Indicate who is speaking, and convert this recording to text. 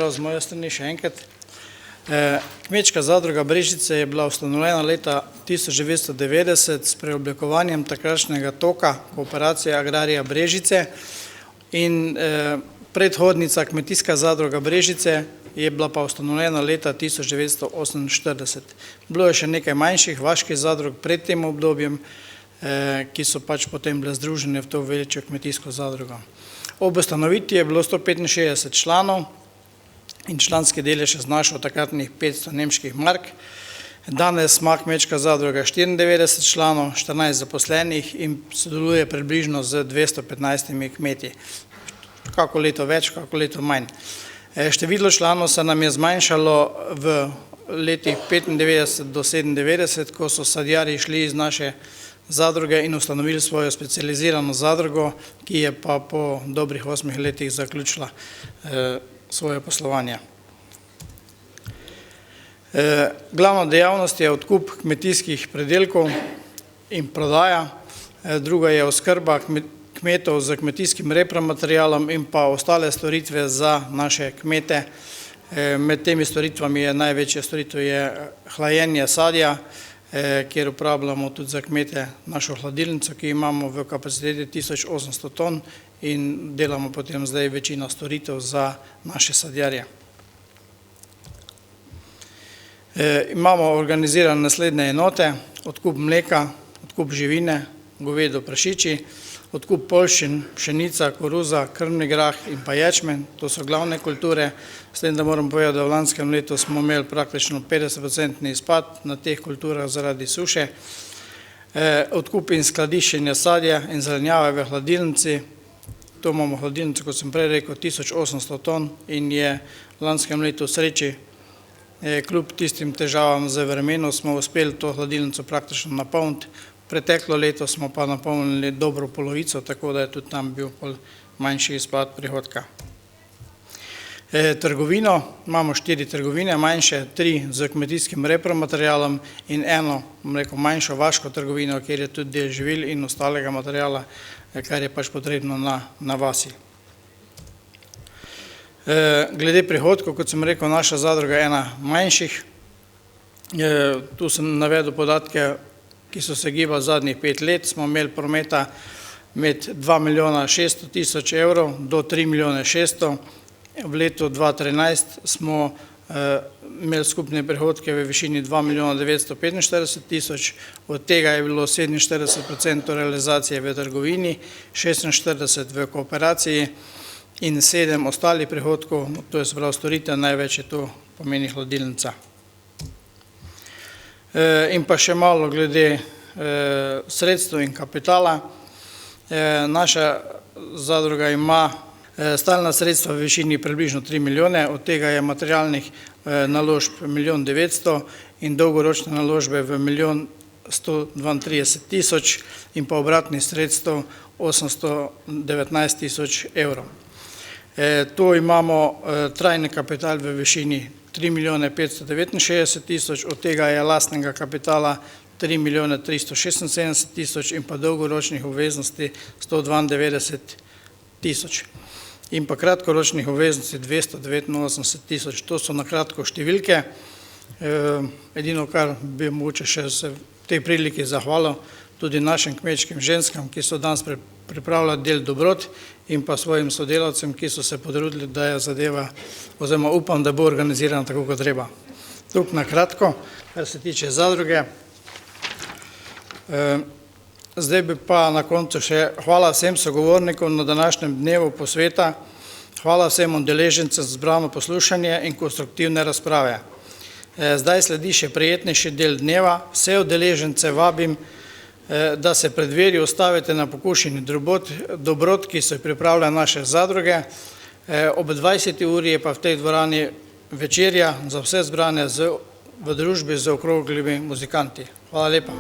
Speaker 1: pozdrav z moje strani še enkrat. Kmečka zadruga Brežice je bila ustanovljena leta 1990 s preoblikovanjem takratnega toka Kooperacije Agrarija Brežice in predhodnica Kmetijska zadruga Brežice je bila pa ustanovljena leta 1948. Bilo je še nekaj manjših vaških zadrug pred tem obdobjem, ki so pač potem bile združene v to večjo kmetijsko zadrugo. Ob ustanovitvi je bilo 165 članov in članski delež je znašal takratnih 500 nemških mark. Danes ima kmečka zadruga 94 članov, 14 zaposlenih in sodeluje približno z 215 kmeti. Kako leto več, kako leto manj. Število članov se nam je zmanjšalo v letih 95 do 97, ko so sadjarji šli iz naše zadruge in ustanovili svojo specializirano zadrugo, ki je pa po dobrih 8 letih zaključila svoje poslovanje. Glavna dejavnost je odkup kmetijskih pridelkov in prodaja, druga je oskrba kmetov z kmetijskim repromaterialom in pa ostale storitve za naše kmete. Med temi storitvami je največja storitev je hlajenje sadja, kjer uporabljamo tudi za kmete našo hladilnico, ki imamo v kapaciteti 1800 ton in delamo potem zdaj večino storitev za naše sadjarje. Imamo organizirane naslednje enote, odkup mleka, odkup živine, govedo prašiči, odkup poljščin, pšenica, koruza, krmni grah in pa ječmen, to so glavne kulture. S tem, da moram povedati, da v lanskem letu smo imeli praktično 50% izpad na teh kulturah zaradi suše. Odkup in skladiščenje sadja in zelenjave v hladilnici, to imamo hladilnico, kot sem prej rekel, 1800 ton in je v lanskem letu sreči, kljub tistim težavam z vremenom, smo uspeli to hladilnico praktično napolniti. Preteklo leto smo pa napolnili dobro polovico, tako da je tudi tam bil manjši izpad prihodka. Trgovino, imamo 4 trgovine, manjše, 3 z kmetijskim repromaterialom in eno, manjšo vaško trgovino, kjer je tudi del živil in ostalega materiala, kar je pač potrebno na vasi. Glede prihodkov, kot sem rekel, naša zadruga je ena manjših. Tu sem navedel podatke, ki so se gibali zadnjih 5 let, smo imeli prometa med 2 milijona 600 tisoč evrov do 3 milijone 600. V letu 2013 smo imeli skupne prihodke v višini 2 milijona 945 tisoč, od tega je bilo 47% realizacije v trgovini, 46% v kooperaciji in 7 ostalih prihodkov, to je sprav storitev, največ je to pomeni hladilnica. In pa še malo glede sredstev in kapitala. Naša zadruga ima stalna sredstva v višini približno 3 milijone, od tega je materialnih naložb 1 milijon 900 in dolgoročne naložbe v 1 milijon 132 tisoč in pa obratnih sredstev 819 tisoč evrov. Tu imamo trajni kapital v višini 3 milijone 569 tisoč, od tega je lastnega kapitala 3 milijone 376 tisoč in pa dolgoročnih obveznosti 192 tisoč. In pa kratkoročnih obveznosti 289 tisoč. To so na kratko številke. Edino, kar bi mogoče še se v tej priliki zahvalil tudi našim kmečkim ženskam, ki so danes pripravljali del dobrot in pa svojim sodelavcem, ki so se potrudili, da je zadeva, oziroma upam, da bo organizirana tako, kot treba. Tukaj na kratko, kar se tiče zadruge. Zdaj bi pa na koncu še hvala vsem sogovornikom na današnjem dnevu posveta, hvala vsem udeležencem za zbrano poslušanje in konstruktivne razprave. Zdaj sledi še prijetnejši del dneva, vse udeležence vabim, da se pred dverjo ustavite na pokušini dobrot, ki so pripravljene naše zadruge. Ob 20. uri je pa v tej dvorani večerja za vse zbrane v družbi z okroglimi muzikanti. Hvala lepa.